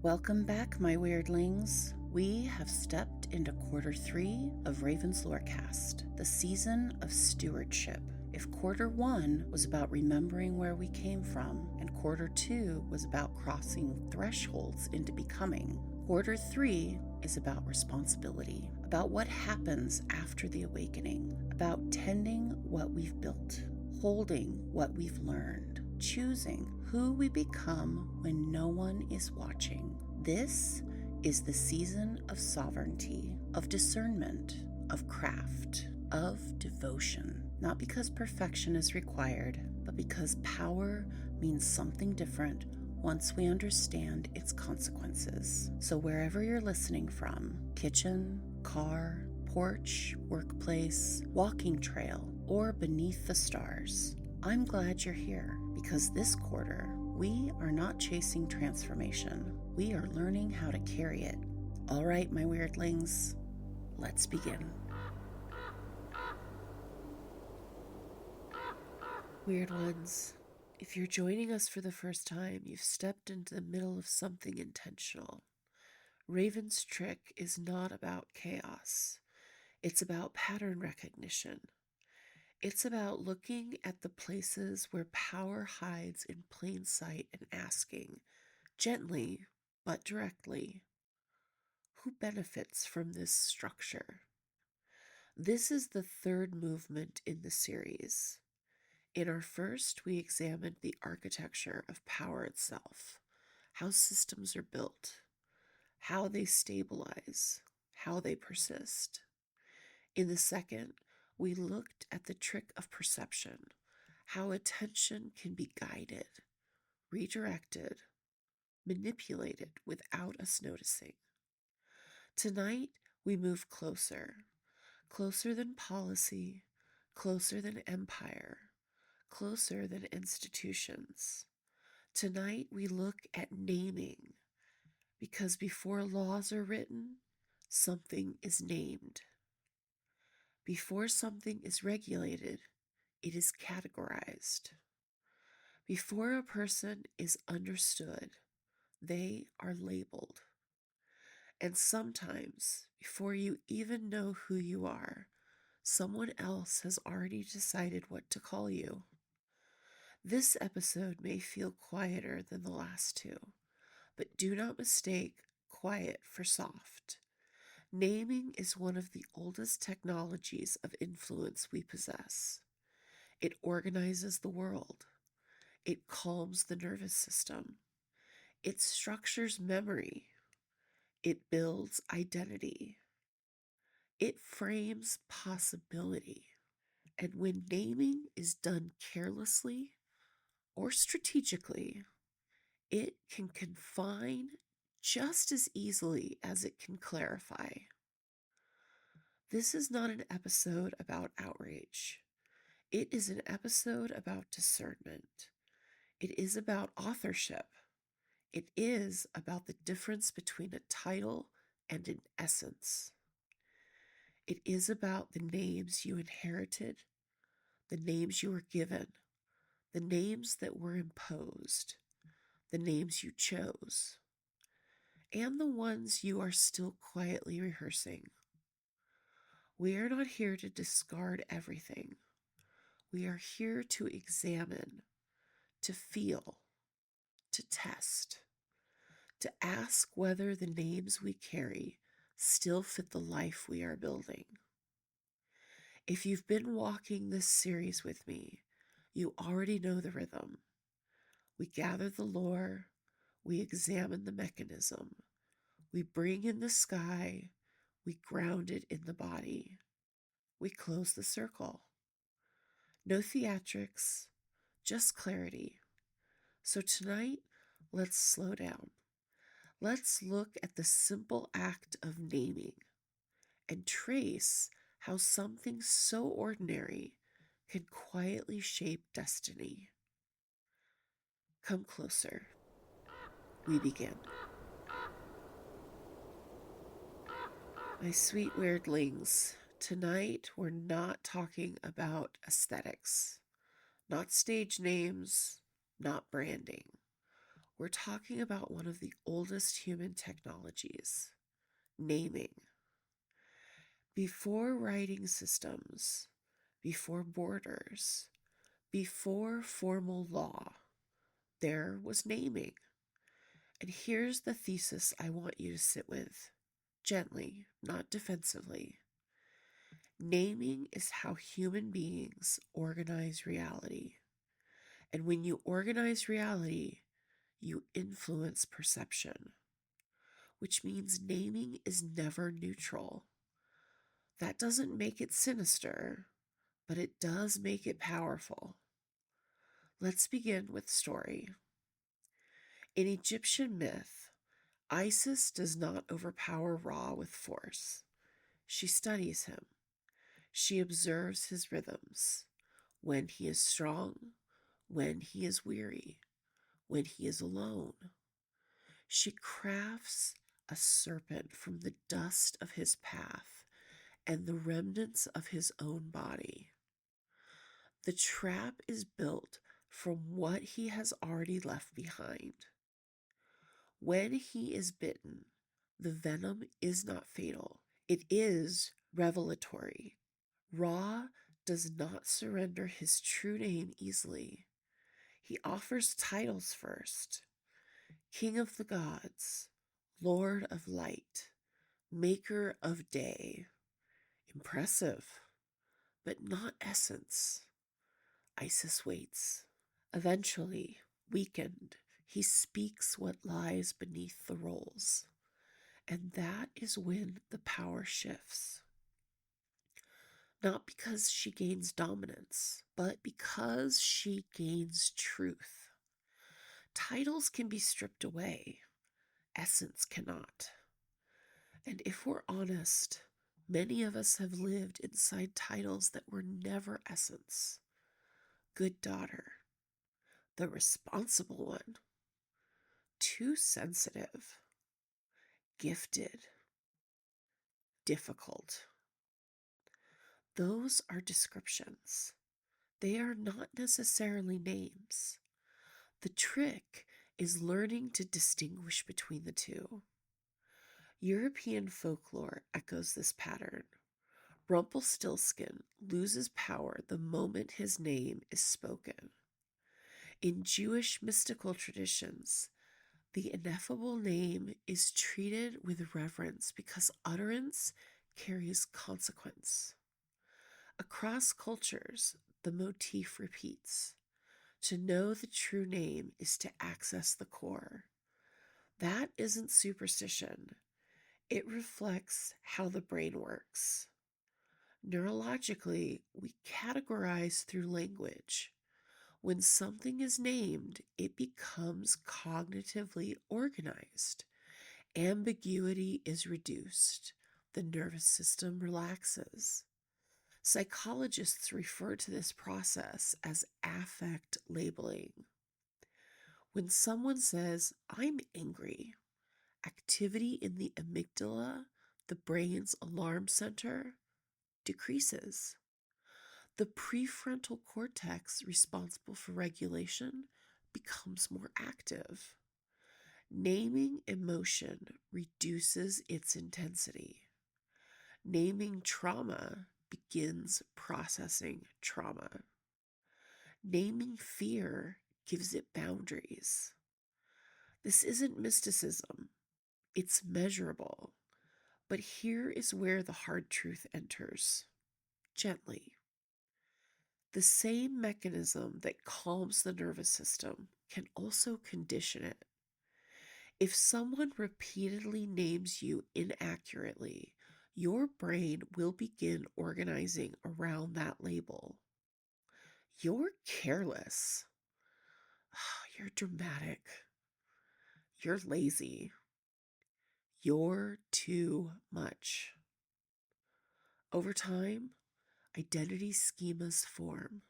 Welcome back, my weirdlings. We have stepped into quarter 3 of Raven's Lorecast, the season of stewardship. If quarter 1 was about remembering where we came from, and quarter 2 was about crossing thresholds into becoming, quarter 3 is about responsibility, about what happens after the awakening, about tending what we've built, holding what we've learned, choosing who we become when no one is watching. This is the season of sovereignty, of discernment, of craft, of devotion. Not because perfection is required, but because power means something different once we understand its consequences. So wherever you're listening from, kitchen, car, porch, workplace, walking trail, or beneath the stars, I'm glad you're here, because this quarter, we are not chasing transformation. We are learning how to carry it. All right, my weirdlings, let's begin. Weird ones, if you're joining us for the first time, you've stepped into the middle of something intentional. Raven's trick is not about chaos. It's about pattern recognition. It's about looking at the places where power hides in plain sight and asking, gently but directly, who benefits from this structure? This is the third movement in the series. In our first, we examined the architecture of power itself, how systems are built, how they stabilize, how they persist. In the second, we looked at the trick of perception, how attention can be guided, redirected, manipulated without us noticing. Tonight, we move closer, closer than policy, closer than empire, closer than institutions. Tonight, we look at naming, because before laws are written, something is named. Before something is regulated, it is categorized. Before a person is understood, they are labeled. And sometimes, before you even know who you are, someone else has already decided what to call you. This episode may feel quieter than the last two, but do not mistake quiet for soft. Naming is one of the oldest technologies of influence we possess. It organizes the world. It calms the nervous system. It structures memory. It builds identity. It frames possibility. And when naming is done carelessly or strategically, it can confine just as easily as it can clarify. This is not an episode about outrage. It is an episode about discernment. It is about authorship. It is about the difference between a title and an essence. It is about the names you inherited, the names you were given, the names that were imposed, the names you chose, and the ones you are still quietly rehearsing. We are not here to discard everything. We are here to examine, to feel, to test, to ask whether the names we carry still fit the life we are building. If you've been walking this series with me, you already know the rhythm. We gather the lore, we examine the mechanism, we bring in the sky, we ground it in the body, we close the circle. No theatrics, just clarity. So tonight, let's slow down. Let's look at the simple act of naming and trace how something so ordinary can quietly shape destiny. Come closer. We begin. My sweet weirdlings, tonight we're not talking about aesthetics, not stage names, not branding. We're talking about one of the oldest human technologies, naming. Before writing systems, before borders, before formal law, there was naming. And here's the thesis I want you to sit with, gently, not defensively. Naming is how human beings organize reality. And when you organize reality, you influence perception, which means naming is never neutral. That doesn't make it sinister, but it does make it powerful. Let's begin with story. In Egyptian myth, Isis does not overpower Ra with force. She studies him. She observes his rhythms, when he is strong, when he is weary, when he is alone. She crafts a serpent from the dust of his path and the remnants of his own body. The trap is built from what he has already left behind. When he is bitten, the venom is not fatal. It is revelatory. Ra does not surrender his true name easily. He offers titles first: King of the Gods, Lord of Light, Maker of Day. Impressive, but not essence. Isis waits. Eventually, weakened, he speaks what lies beneath the roles. And that is when the power shifts. Not because she gains dominance, but because she gains truth. Titles can be stripped away, essence cannot. And if we're honest, many of us have lived inside titles that were never essence. Good daughter, the responsible one, too sensitive, gifted, difficult. Those are descriptions. They are not necessarily names. The trick is learning to distinguish between the two. European folklore echoes this pattern. Rumpelstiltskin loses power the moment his name is spoken. In Jewish mystical traditions, the ineffable name is treated with reverence because utterance carries consequence. Across cultures, the motif repeats. To know the true name is to access the core. That isn't superstition. It reflects how the brain works. Neurologically, we categorize through language. When something is named, it becomes cognitively organized. Ambiguity is reduced. The nervous system relaxes. Psychologists refer to this process as affect labeling. When someone says, "I'm angry," activity in the amygdala, the brain's alarm center, decreases. The prefrontal cortex, responsible for regulation, becomes more active. Naming emotion reduces its intensity. Naming trauma begins processing trauma. Naming fear gives it boundaries. This isn't mysticism, it's measurable. But here is where the hard truth enters, gently. The same mechanism that calms the nervous system can also condition it. If someone repeatedly names you inaccurately, your brain will begin organizing around that label. You're careless. You're dramatic. You're lazy. You're too much. Over time, identity schemas form.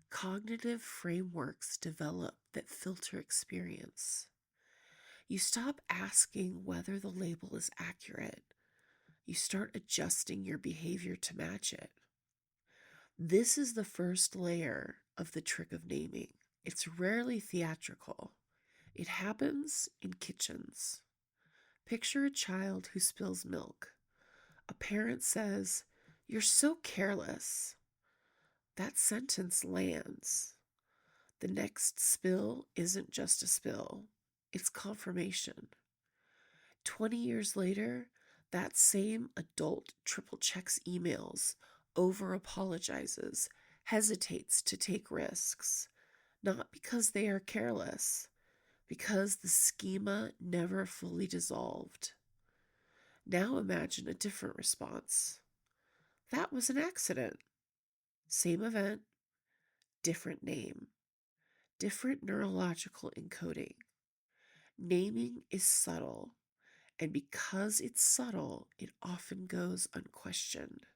Cognitive frameworks develop that filter experience. You stop asking whether the label is accurate. You start adjusting your behavior to match it. This is the first layer of the trick of naming. It's rarely theatrical. It happens in kitchens. Picture a child who spills milk. A parent says, "You're so careless." That sentence lands. The next spill isn't just a spill, it's confirmation. 20 years later, that same adult triple checks emails, over apologizes, hesitates to take risks, not because they are careless, because the schema never fully dissolved. Now imagine a different response. That was an accident. Same event, different name, different neurological encoding. Naming is subtle, and because it's subtle, it often goes unquestioned.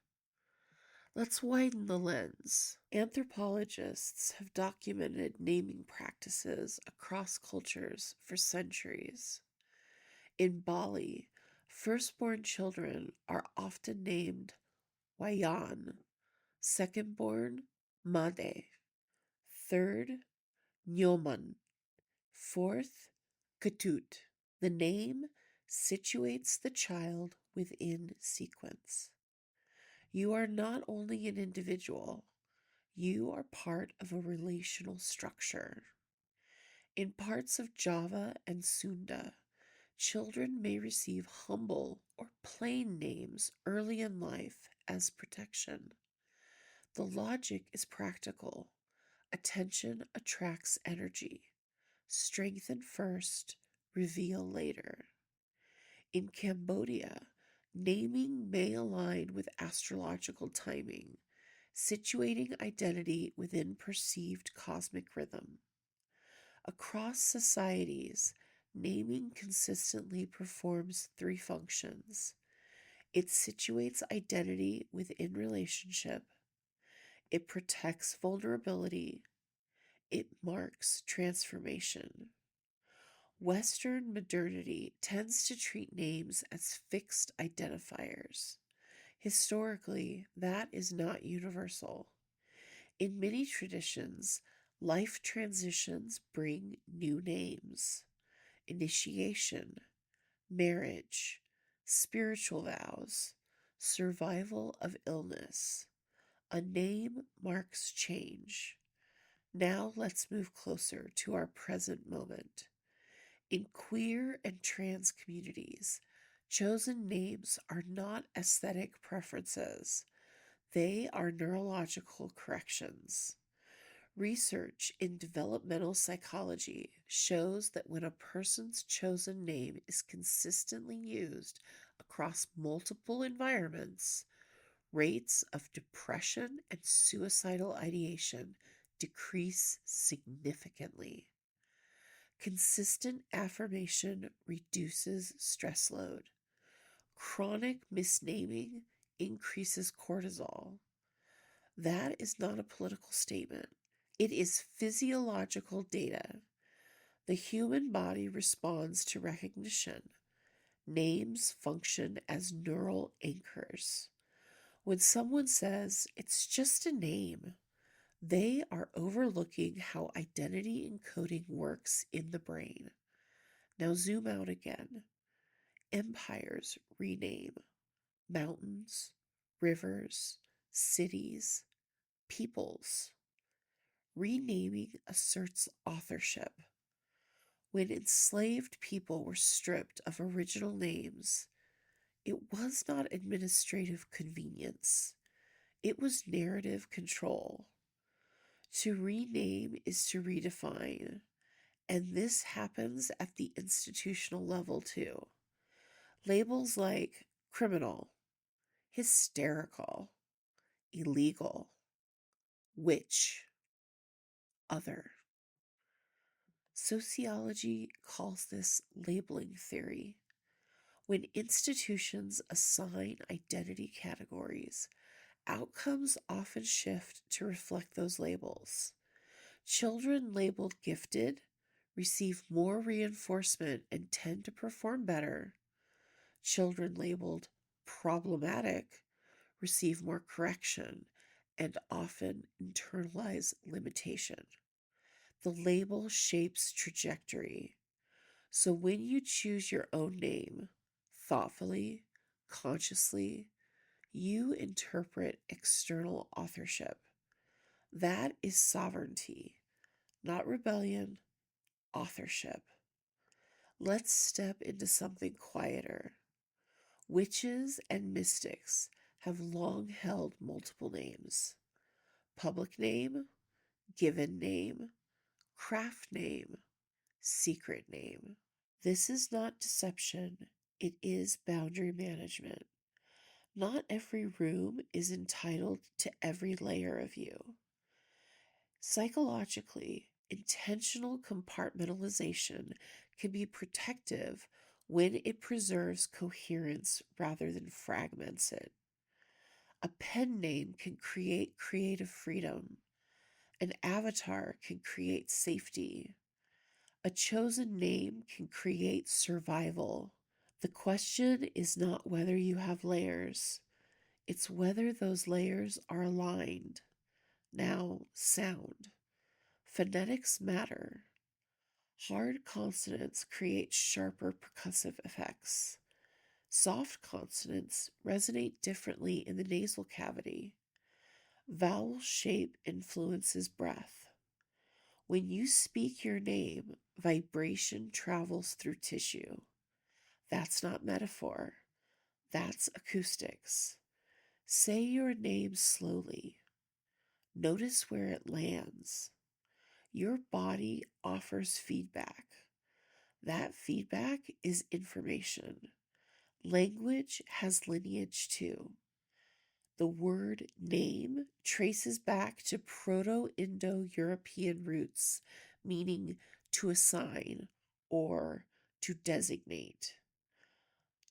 Let's widen the lens. Anthropologists have documented naming practices across cultures for centuries. In Bali, firstborn children are often named Wayan, secondborn Made, third Nyoman, fourth Ketut. The name situates the child within sequence. You are not only an individual, you are part of a relational structure. In parts of Java and Sunda, children may receive humble or plain names early in life as protection. The logic is practical. Attention attracts energy. Strengthen first, reveal later. In Cambodia, naming may align with astrological timing, situating identity within perceived cosmic rhythm. Across societies, naming consistently performs three functions. It situates identity within relationship, it protects vulnerability, it marks transformation. Western modernity tends to treat names as fixed identifiers. Historically, that is not universal. In many traditions, life transitions bring new names: initiation, marriage, spiritual vows, survival of illness. A name marks change. Now let's move closer to our present moment. In queer and trans communities, chosen names are not aesthetic preferences, they are neurological corrections. Research in developmental psychology shows that when a person's chosen name is consistently used across multiple environments, rates of depression and suicidal ideation decrease significantly. Consistent affirmation reduces stress load. Chronic misnaming increases cortisol. That is not a political statement. It is physiological data. The human body responds to recognition. Names function as neural anchors. When someone says it's just a name, they are overlooking how identity encoding works in the brain. Now zoom out again. Empires rename mountains, rivers, cities, peoples. Renaming asserts authorship. When enslaved people were stripped of original names, it was not administrative convenience, it was narrative control. To rename is to redefine, and this happens at the institutional level too. Labels like criminal, hysterical, illegal, witch, other. Sociology calls this labeling theory. When institutions assign identity categories, outcomes often shift to reflect those labels. Children labeled gifted receive more reinforcement and tend to perform better. Children labeled problematic receive more correction and often internalize limitation. The label shapes trajectory. So when you choose your own name, thoughtfully, consciously, you interpret external authorship. That is sovereignty, not rebellion, authorship. Let's step into something quieter. Witches and mystics have long held multiple names: public name, given name, craft name, secret name. This is not deception, it is boundary management. Not every room is entitled to every layer of you. Psychologically, intentional compartmentalization can be protective when it preserves coherence rather than fragments it. A pen name can create creative freedom. An avatar can create safety. A chosen name can create survival. The question is not whether you have layers, it's whether those layers are aligned. Now, sound. Phonetics matter. Hard consonants create sharper percussive effects. Soft consonants resonate differently in the nasal cavity. Vowel shape influences breath. When you speak your name, vibration travels through tissue. That's not metaphor, that's acoustics. Say your name slowly. Notice where it lands. Your body offers feedback. That feedback is information. Language has lineage too. The word name traces back to Proto Indo European roots, meaning to assign or to designate.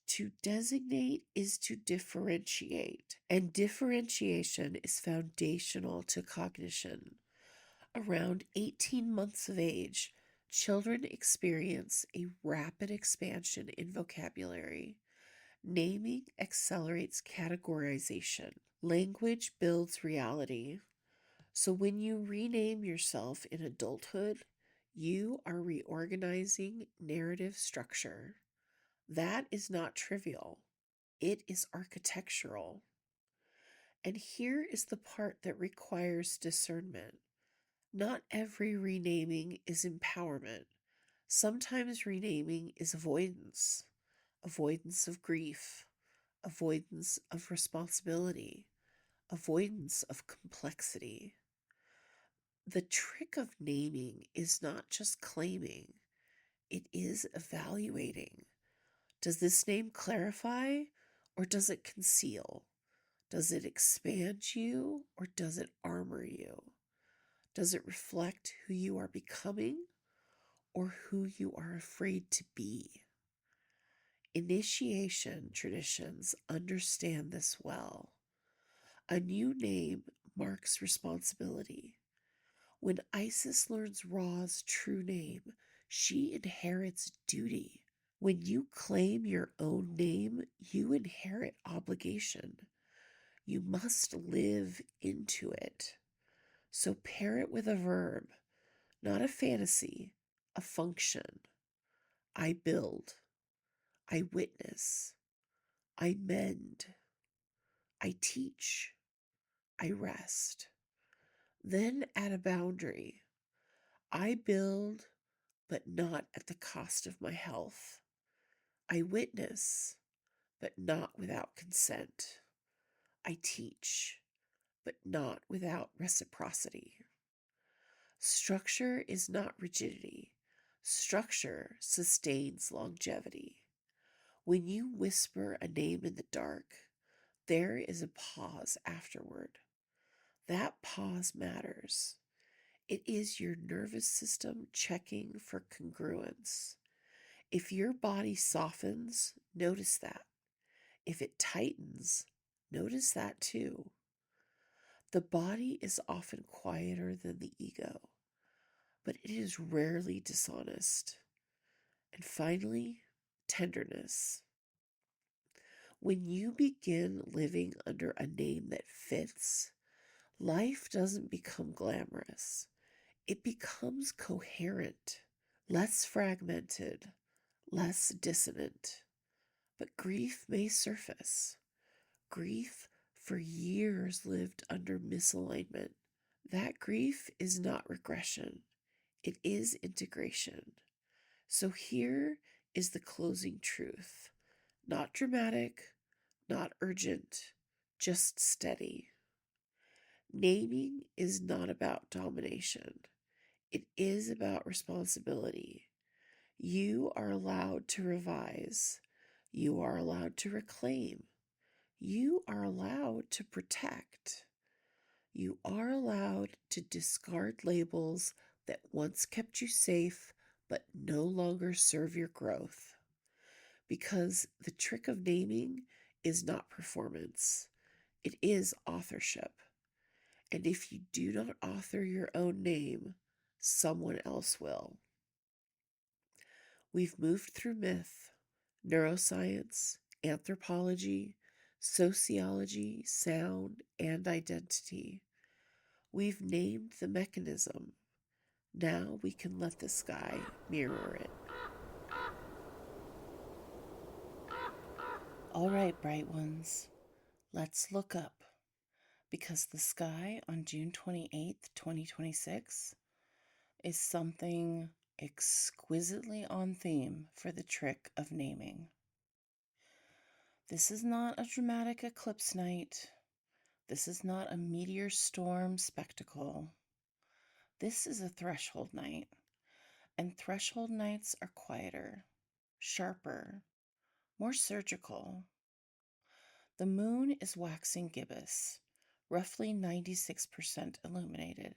To designate is to differentiate, and differentiation is foundational to cognition. Around 18 months of age, children experience a rapid expansion in vocabulary. Naming accelerates categorization. Language builds reality. So when you rename yourself in adulthood, you are reorganizing narrative structure. That is not trivial. It is architectural. And here is the part that requires discernment. Not every renaming is empowerment. Sometimes renaming is avoidance, avoidance of grief, avoidance of responsibility, avoidance of complexity. The trick of naming is not just claiming, it is evaluating. Does this name clarify or does it conceal? Does it expand you or does it armor you? Does it reflect who you are becoming or who you are afraid to be? Initiation traditions understand this well. A new name marks responsibility. When Isis learns Ra's true name, she inherits duty. When you claim your own name, you inherit obligation. You must live into it. So pair it with a verb, not a fantasy, a function. I build. I witness. I mend. I teach. I rest. Then add a boundary. I build, but not at the cost of my health. I witness, but not without consent. I teach, but not without reciprocity. Structure is not rigidity. Structure sustains longevity. When you whisper a name in the dark, there is a pause afterward. That pause matters. It is your nervous system checking for congruence. If your body softens, notice that. If it tightens, notice that too. The body is often quieter than the ego, but it is rarely dishonest. And finally, tenderness. When you begin living under a name that fits, life doesn't become glamorous. It becomes coherent, less fragmented, less dissonant. But grief may surface. Grief for years lived under misalignment. That grief is not regression, it is integration. So here is the closing truth. Not dramatic, not urgent, just steady. Naming is not about domination. It is about responsibility. You are allowed to revise. You are allowed to reclaim. You are allowed to protect. You are allowed to discard labels that once kept you safe but no longer serve your growth. Because the trick of naming is not performance, it is authorship. And if you do not author your own name, someone else will. We've moved through myth, neuroscience, anthropology, sociology, sound, and identity. We've named the mechanism. Now we can let the sky mirror it. All right, bright ones, let's look up, because the sky on June 28th, 2026 is something exquisitely on theme for the trick of naming. This is not a dramatic eclipse night. This is not a meteor storm spectacle. This is a threshold night, and threshold nights are quieter, sharper, more surgical. The moon is waxing gibbous, roughly 96% illuminated,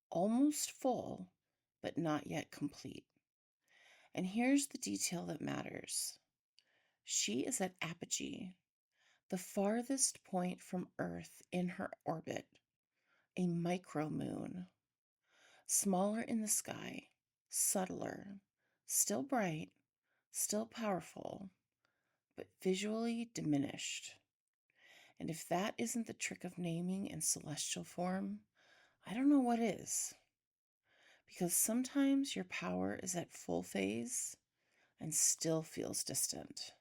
almost full, but not yet complete. And here's the detail that matters. She is at apogee, the farthest point from Earth in her orbit, a micromoon, smaller in the sky, subtler, still bright, still powerful, but visually diminished. And if that isn't the trick of naming in celestial form, I don't know what is. Because sometimes your power is at full phase and still feels distant.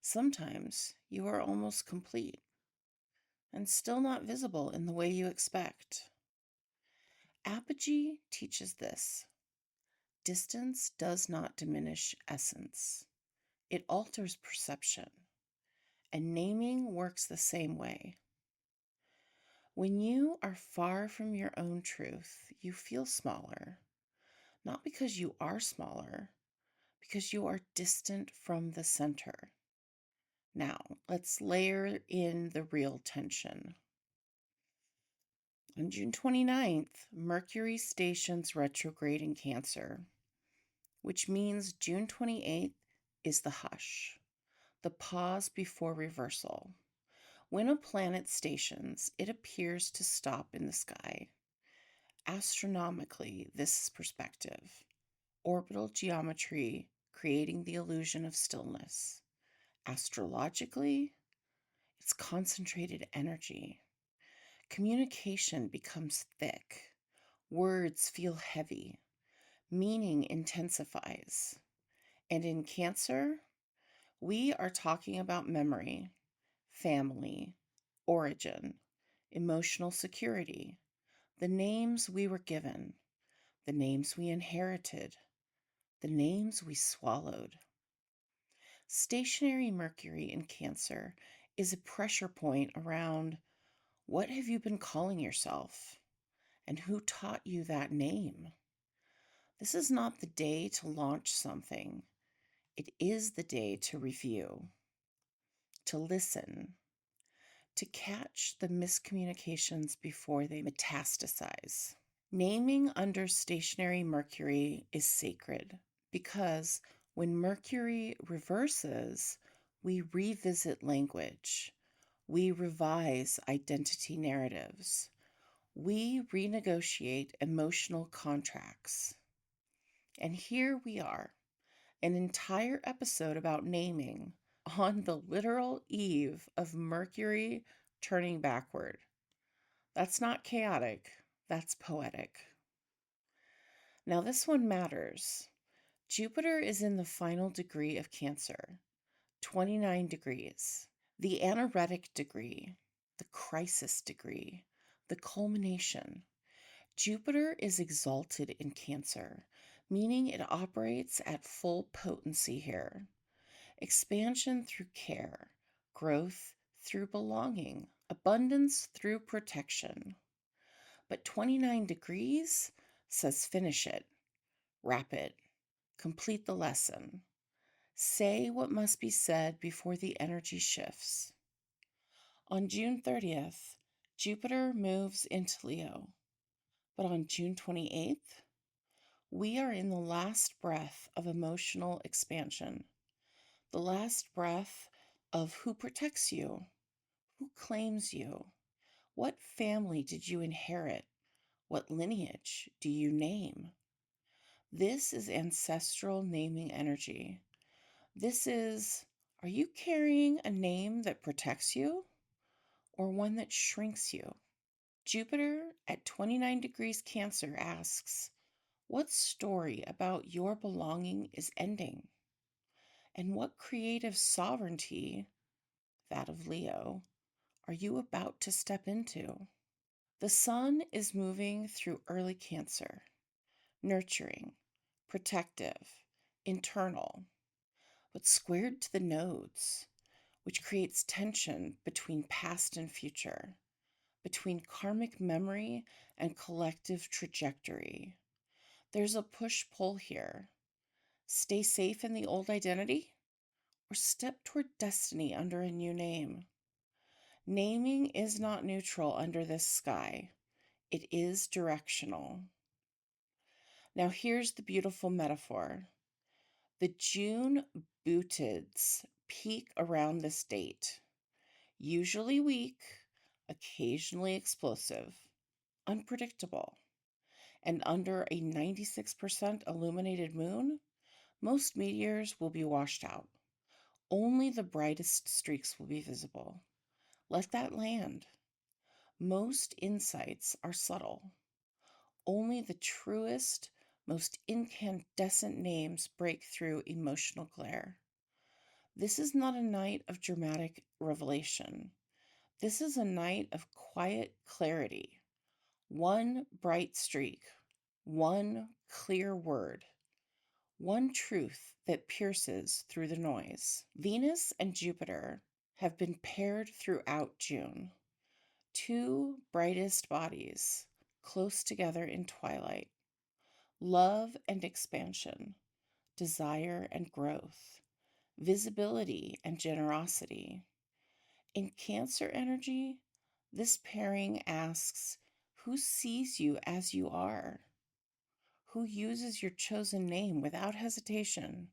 Sometimes you are almost complete and still not visible in the way you expect. Apogee teaches this. Distance does not diminish essence. It alters perception. And naming works the same way. When you are far from your own truth, you feel smaller. Not because you are smaller, because you are distant from the center. Now, let's layer in the real tension. On June 29th, Mercury stations retrograde in Cancer, which means June 28th is the hush, the pause before reversal. When a planet stations, it appears to stop in the sky. Astronomically, this is perspective. Orbital geometry creating the illusion of stillness. Astrologically, it's concentrated energy. Communication becomes thick. Words feel heavy. Meaning intensifies. And in Cancer, we are talking about memory, family, origin, emotional security, the names we were given, the names we inherited, the names we swallowed. Stationary Mercury in Cancer is a pressure point around what have you been calling yourself and who taught you that name. This is not the day to launch something. It is the day to review, to listen, to catch the miscommunications before they metastasize. Naming under stationary Mercury is sacred because when Mercury reverses, we revisit language, we revise identity narratives, we renegotiate emotional contracts. And here we are, an entire episode about naming on the literal eve of Mercury turning backward. That's not chaotic, that's poetic. Now, this one matters. Jupiter is in the final degree of Cancer, 29 degrees, the anoretic degree, the crisis degree, the culmination. Jupiter is exalted in Cancer, meaning it operates at full potency here. Expansion through care, growth through belonging, abundance through protection. But 29 degrees says finish it, wrap it, complete the lesson. Say what must be said before the energy shifts. On June 30th, Jupiter moves into Leo. But on June 28th, we are in the last breath of emotional expansion, the last breath of who protects you, who claims you, what family did you inherit, what lineage do you name. This is ancestral naming energy. This is, are you carrying a name that protects you or one that shrinks you? Jupiter at 29 degrees Cancer asks, what story about your belonging is ending? And what creative sovereignty, that of Leo, are you about to step into? The sun is moving through early Cancer, nurturing, protective, internal, but squared to the nodes, which creates tension between past and future, between karmic memory and collective trajectory. There's a push-pull here. Stay safe in the old identity or step toward destiny under a new name. Naming is not neutral under this sky. It is directional. Now here's the beautiful metaphor. The June bootids peak around this date, usually weak, occasionally explosive, unpredictable, and under a 96% illuminated moon, most meteors will be washed out. Only the brightest streaks will be visible. Let that land. Most insights are subtle. Only the truest, most incandescent names break through emotional glare. This is not a night of dramatic revelation. This is a night of quiet clarity. One bright streak, one clear word, one truth that pierces through the noise. Venus and Jupiter have been paired throughout June. Two brightest bodies, close together in twilight. Love and expansion, desire and growth, visibility and generosity. In Cancer energy, this pairing asks, who sees you as you are? Who uses your chosen name without hesitation?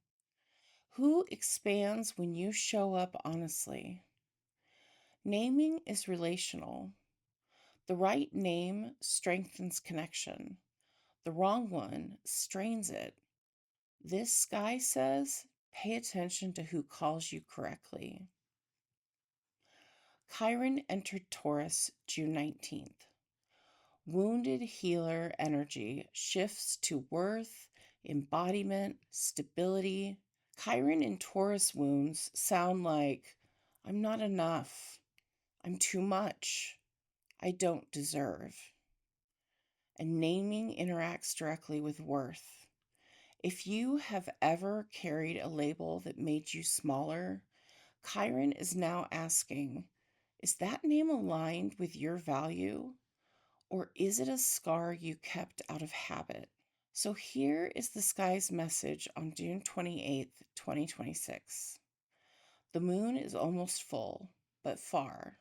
Who expands when you show up honestly? Naming is relational. The right name strengthens connection. The wrong one strains it. This sky says, pay attention to who calls you correctly. Chiron entered Taurus June 19th. Wounded healer energy shifts to worth, embodiment, stability. Chiron in Taurus wounds sound like, I'm not enough, I'm too much, I don't deserve. And naming interacts directly with worth. If you have ever carried a label that made you smaller, Chiron is now asking, is that name aligned with your value? Or is it a scar you kept out of habit? So here is the sky's message on June 28th, 2026. The moon is almost full, but far.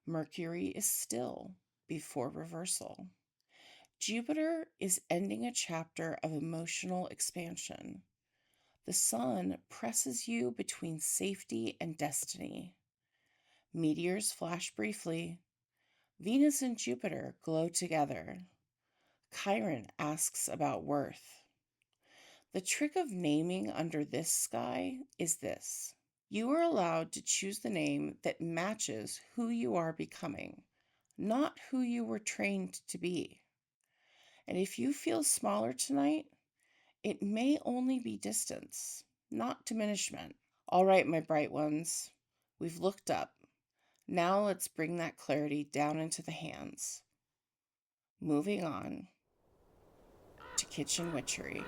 Mercury is still before reversal. Jupiter is ending a chapter of emotional expansion. The sun presses you between safety and destiny. Meteors flash briefly. Venus and Jupiter glow together. Chiron asks about worth. The trick of naming under this sky is this. You are allowed to choose the name that matches who you are becoming, not who you were trained to be. And if you feel smaller tonight, It may only be distance, not diminishment. All right, my bright ones, we've looked up. Now let's bring that clarity down into the hands. Moving on to kitchen witchery.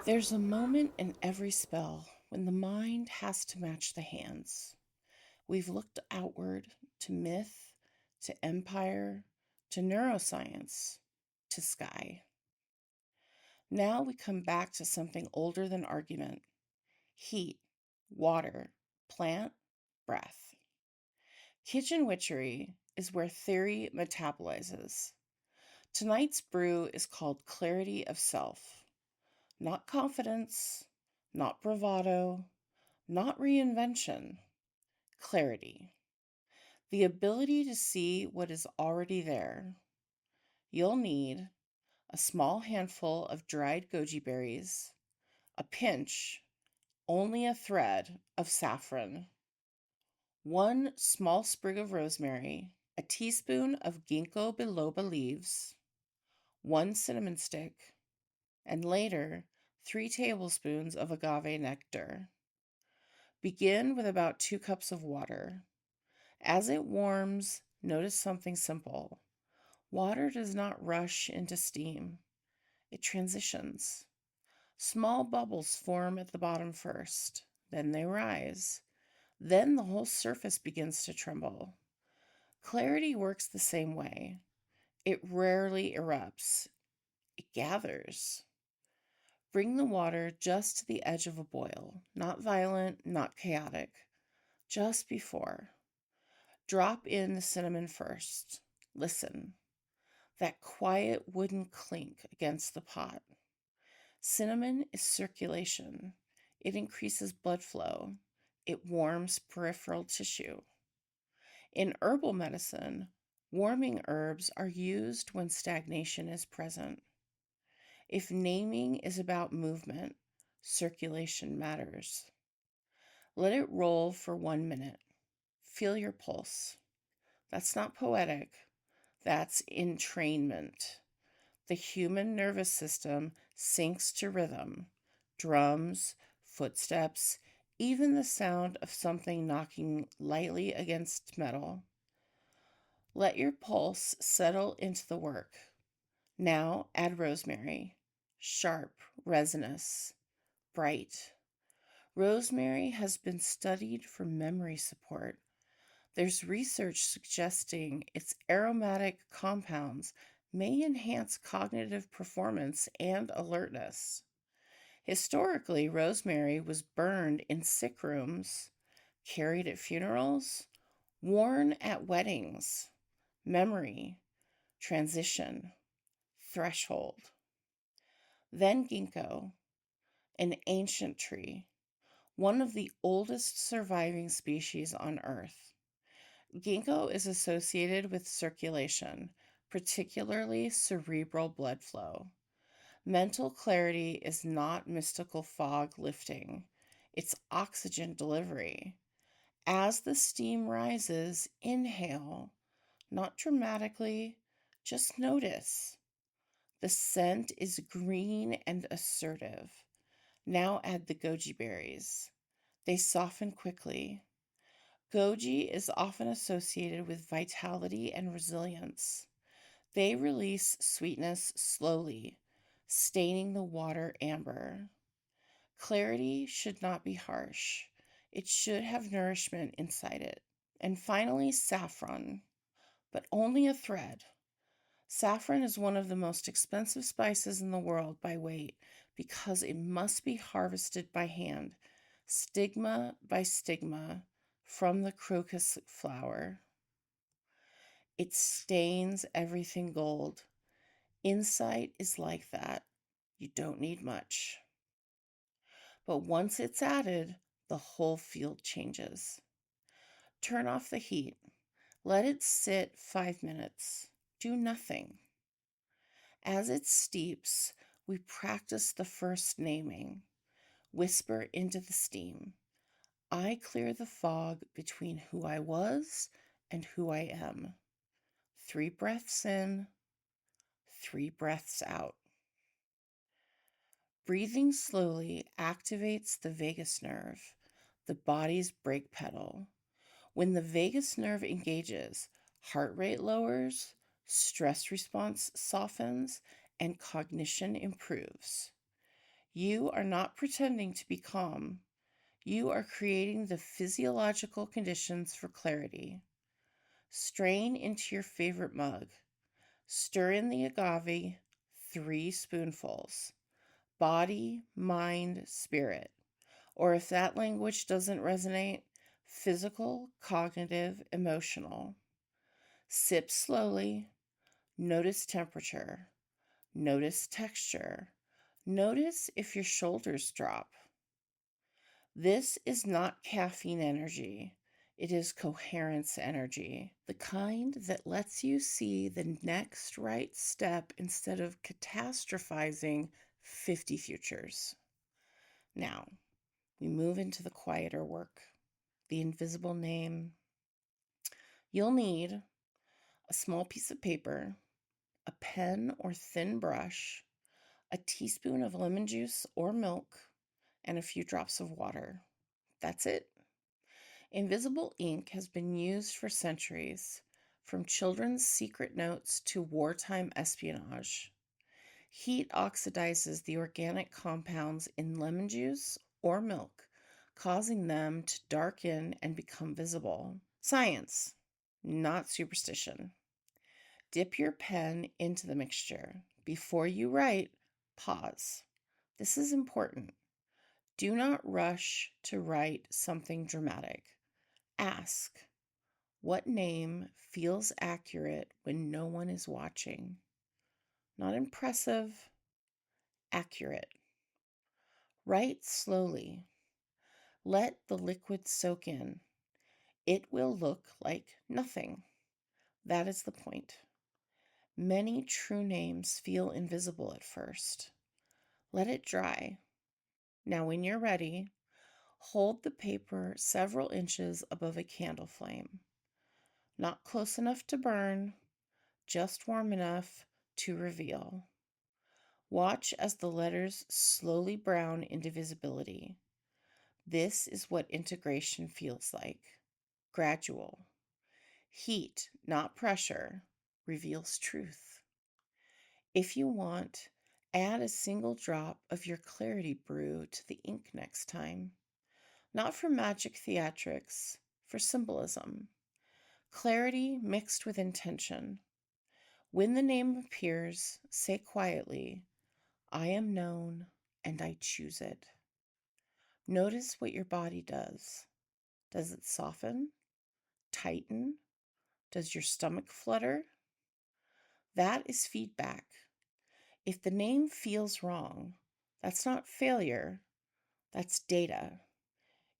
There's a moment in every spell when the mind has to match the hands. We've looked outward to myth, to empire, to neuroscience, to sky. Now we come back to something older than argument: heat, water, plant, breath. Kitchen witchery is where theory metabolizes. Tonight's brew is called clarity of self. Not confidence, not bravado, not reinvention. Clarity. The ability to see what is already there. You'll need a small handful of dried goji berries, a pinch, only a thread, of saffron, one small sprig of rosemary, a teaspoon of ginkgo biloba leaves, one cinnamon stick, and later 3 tablespoons of agave nectar. Begin with about 2 cups of water. As it warms, notice something simple. Water does not rush into steam, it transitions. Small bubbles form at the bottom first, then they rise. Then the whole surface begins to tremble. Clarity works the same way. It rarely erupts, it gathers. Bring the water just to the edge of a boil, not violent, not chaotic, just before. Drop in the cinnamon first. Listen. That quiet wooden clink against the pot. Cinnamon is circulation. It increases blood flow. It warms peripheral tissue. In herbal medicine, warming herbs are used when stagnation is present. If naming is about movement, circulation matters. Let it roll for 1 minute. Feel your pulse. That's not poetic, that's entrainment. The human nervous system syncs to rhythm, drums, footsteps, even the sound of something knocking lightly against metal. Let your pulse settle into the work. Now add rosemary, sharp, resinous, bright. Rosemary has been studied for memory support. There's research suggesting its aromatic compounds may enhance cognitive performance and alertness. Historically, rosemary was burned in sick rooms, carried at funerals, worn at weddings. Memory, transition, threshold. Then ginkgo, an ancient tree, one of the oldest surviving species on Earth. Ginkgo is associated with circulation, particularly cerebral blood flow. Mental clarity is not mystical fog lifting, it's oxygen delivery. As the steam rises, inhale, not dramatically, just notice. The scent is green and assertive. Now add the goji berries. They soften quickly. Goji is often associated with vitality and resilience. They release sweetness slowly, staining the water amber. Clarity should not be harsh. It should have nourishment inside it. And finally, saffron, but only a thread. Saffron is one of the most expensive spices in the world by weight because it must be harvested by hand, stigma by stigma, from the crocus flower. It stains everything gold. Insight is like that. You don't need much. But once it's added, the whole field changes. Turn off the heat. Let it sit 5 minutes. Do nothing. As it steeps, we practice the first naming. Whisper into the steam. I clear the fog between who I was and who I am. 3 breaths in, 3 breaths out. Breathing slowly activates the vagus nerve, the body's brake pedal. When the vagus nerve engages, heart rate lowers, stress response softens, and cognition improves. You are not pretending to be calm. You are creating the physiological conditions for clarity. Strain into your favorite mug. Stir in the agave, 3 spoonfuls. Body, mind, spirit. Or if that language doesn't resonate, physical, cognitive, emotional. Sip slowly. Notice temperature. Notice texture. Notice if your shoulders drop. This is not caffeine energy. It is coherence energy, the kind that lets you see the next right step instead of catastrophizing 50 futures. Now, we move into the quieter work, the invisible name. You'll need a small piece of paper, a pen or thin brush, a teaspoon of lemon juice or milk, and a few drops of water. That's it. Invisible ink has been used for centuries, from children's secret notes to wartime espionage. Heat oxidizes the organic compounds in lemon juice or milk, causing them to darken and become visible. Science, not superstition. Dip your pen into the mixture. Before you write, pause. This is important. Do not rush to write something dramatic. Ask, what name feels accurate when no one is watching? Not impressive, accurate. Write slowly. Let the liquid soak in. It will look like nothing. That is the point. Many true names feel invisible at first. Let it dry. Now, when you're ready, hold the paper several inches above a candle flame. Not close enough to burn, just warm enough to reveal. Watch as the letters slowly brown into visibility. This is what integration feels like. Gradual. Heat, not pressure, reveals truth. If you want, add a single drop of your clarity brew to the ink next time. Not for magic theatrics, for symbolism. Clarity mixed with intention. When the name appears, say quietly, I am known and I choose it. Notice what your body does. Does it soften? Tighten? Does your stomach flutter? That is feedback. If the name feels wrong, that's not failure, that's data.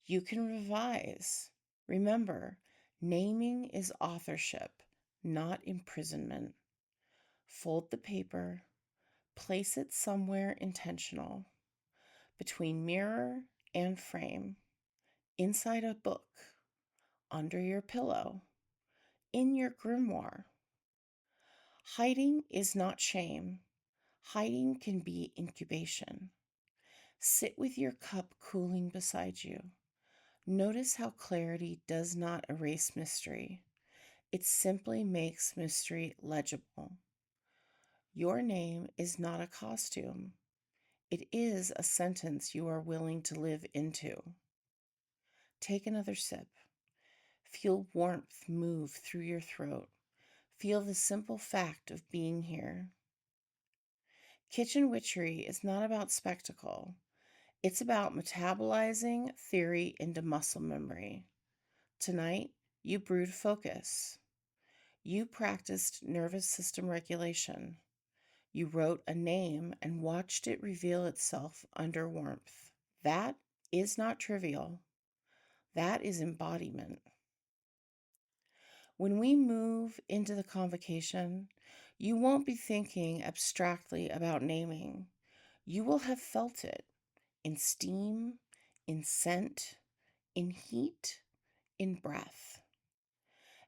You can revise. Remember, naming is authorship, not imprisonment. Fold the paper, place it somewhere intentional, between mirror and frame, inside a book, under your pillow, in your grimoire. Hiding is not shame. Hiding can be incubation. Sit with your cup cooling beside you. Notice how clarity does not erase mystery. It simply makes mystery legible. Your name is not a costume. It is a sentence you are willing to live into. Take another sip. Feel warmth move through your throat. Feel the simple fact of being here. Kitchen witchery is not about spectacle. It's about metabolizing theory into muscle memory. Tonight, you brewed focus. You practiced nervous system regulation. You wrote a name and watched it reveal itself under warmth. That is not trivial. That is embodiment. When we move into the convocation, you won't be thinking abstractly about naming. You will have felt it in steam, in scent, in heat, in breath.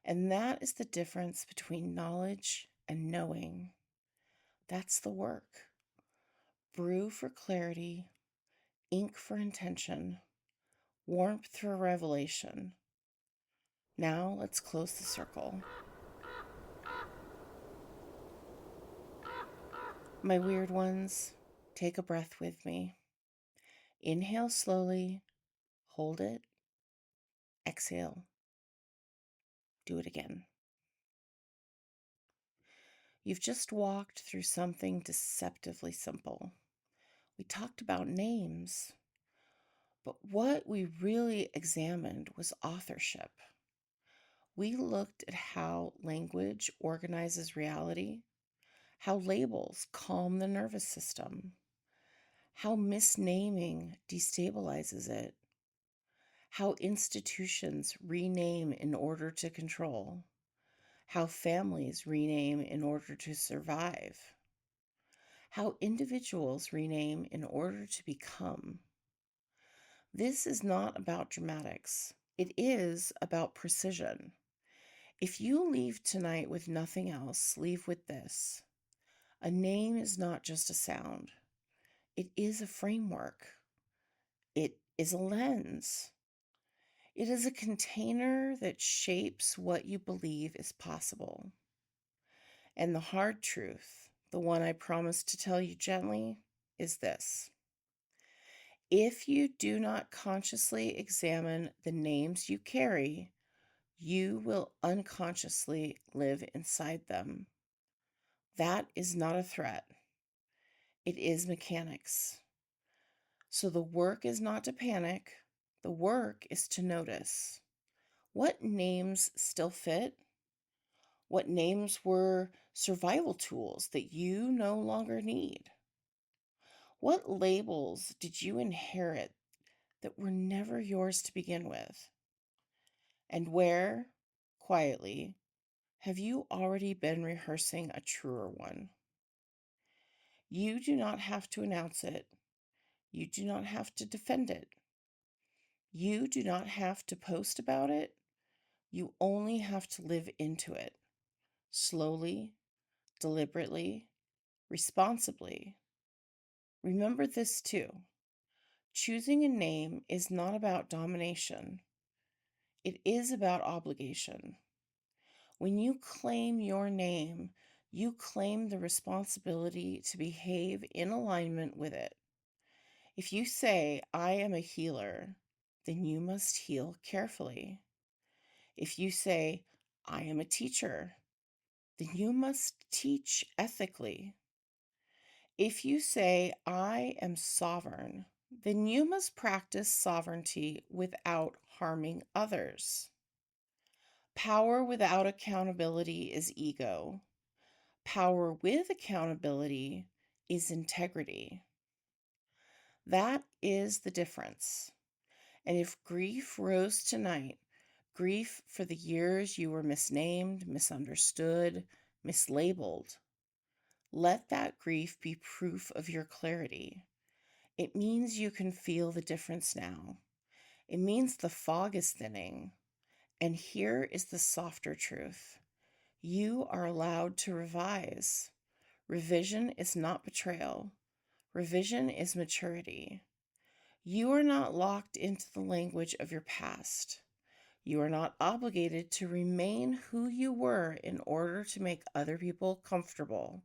And that is the difference between knowledge and knowing. That's the work. Brew for clarity, ink for intention, warmth for revelation. Now let's close the circle. My weird ones, take a breath with me. Inhale slowly, hold it, exhale, do it again. You've just walked through something deceptively simple. We talked about names, but what we really examined was authorship. We looked at how language organizes reality, how labels calm the nervous system, how misnaming destabilizes it, how institutions rename in order to control, how families rename in order to survive, how individuals rename in order to become. This is not about dramatics. It is about precision. If you leave tonight with nothing else, leave with this. A name is not just a sound. It is a framework. It is a lens. It is a container that shapes what you believe is possible. And the hard truth, the one I promise to tell you gently, is this. If you do not consciously examine the names you carry, you will unconsciously live inside them. That is not a threat. It is mechanics. So the work is not to panic. The work is to notice. What names still fit? What names were survival tools that you no longer need? What labels did you inherit that were never yours to begin with? And where, quietly, have you already been rehearsing a truer one? You do not have to announce it. You do not have to defend it. You do not have to post about it. You only have to live into it, slowly, deliberately, responsibly. Remember this too. Choosing a name is not about domination. It is about obligation. When you claim your name, you claim the responsibility to behave in alignment with it. If you say, I am a healer, then you must heal carefully. If you say, I am a teacher, then you must teach ethically. If you say, I am sovereign, then you must practice sovereignty without harming others. Power without accountability is ego. Power with accountability is integrity. That is the difference. And if grief rose tonight, grief for the years you were misnamed, misunderstood, mislabeled, let that grief be proof of your clarity. It means you can feel the difference now. It means the fog is thinning. And here is the softer truth. You are allowed to revise. Revision is not betrayal. Revision is maturity. You are not locked into the language of your past. You are not obligated to remain who you were in order to make other people comfortable.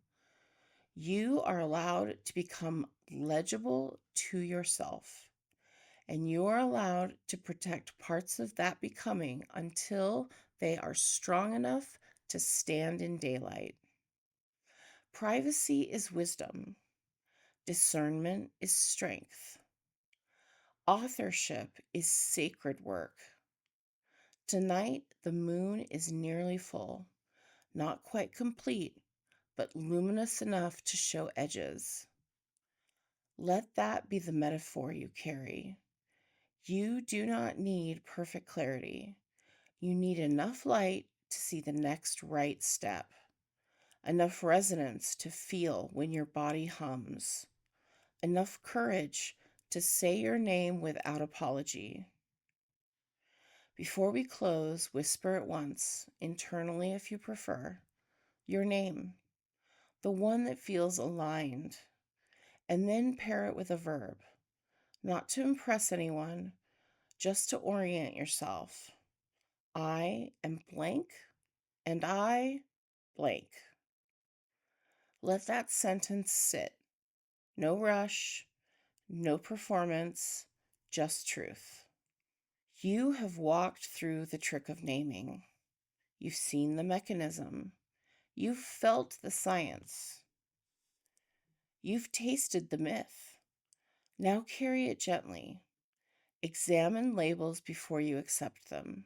You are allowed to become legible to yourself, and you are allowed to protect parts of that becoming until they are strong enough to stand in daylight. Privacy is wisdom. Discernment is strength. Authorship is sacred work. Tonight, the moon is nearly full, not quite complete, but luminous enough to show edges. Let that be the metaphor you carry. You do not need perfect clarity. You need enough light to see the next right step, enough resonance to feel when your body hums, enough courage to say your name without apology. Before we close, whisper at once, internally if you prefer, your name, the one that feels aligned, and then pair it with a verb, not to impress anyone, just to orient yourself. I am blank, and I blank. Let that sentence sit. No rush, no performance, just truth. You have walked through the trick of naming. You've seen the mechanism. You've felt the science. You've tasted the myth. Now carry it gently. Examine labels before you accept them.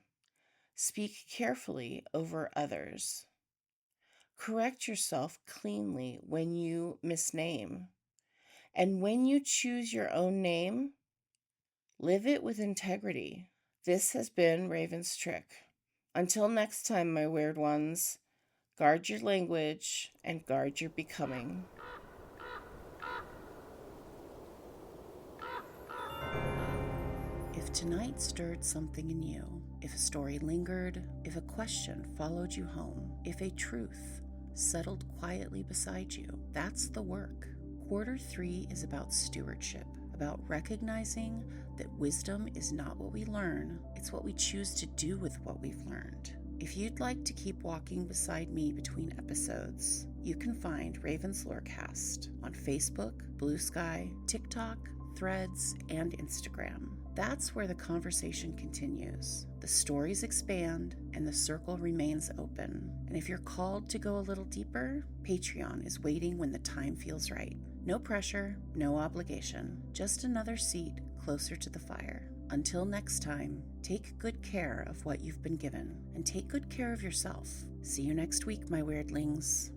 Speak carefully over others. Correct yourself cleanly when you misname. And when you choose your own name, live it with integrity. This has been Raven's Trick. Until next time, my weird ones, guard your language and guard your becoming. If tonight stirred something in you, if a story lingered, if a question followed you home, if a truth settled quietly beside you, that's the work. Quarter 3 is about stewardship, about recognizing that wisdom is not what we learn, it's what we choose to do with what we've learned. If you'd like to keep walking beside me between episodes, you can find Raven's Lorecast on Facebook, Blue Sky, TikTok, Threads, and Instagram. That's where the conversation continues. The stories expand and the circle remains open. And if you're called to go a little deeper, Patreon is waiting when the time feels right. No pressure, no obligation, just another seat closer to the fire. Until next time, take good care of what you've been given and take good care of yourself. See you next week, my weirdlings.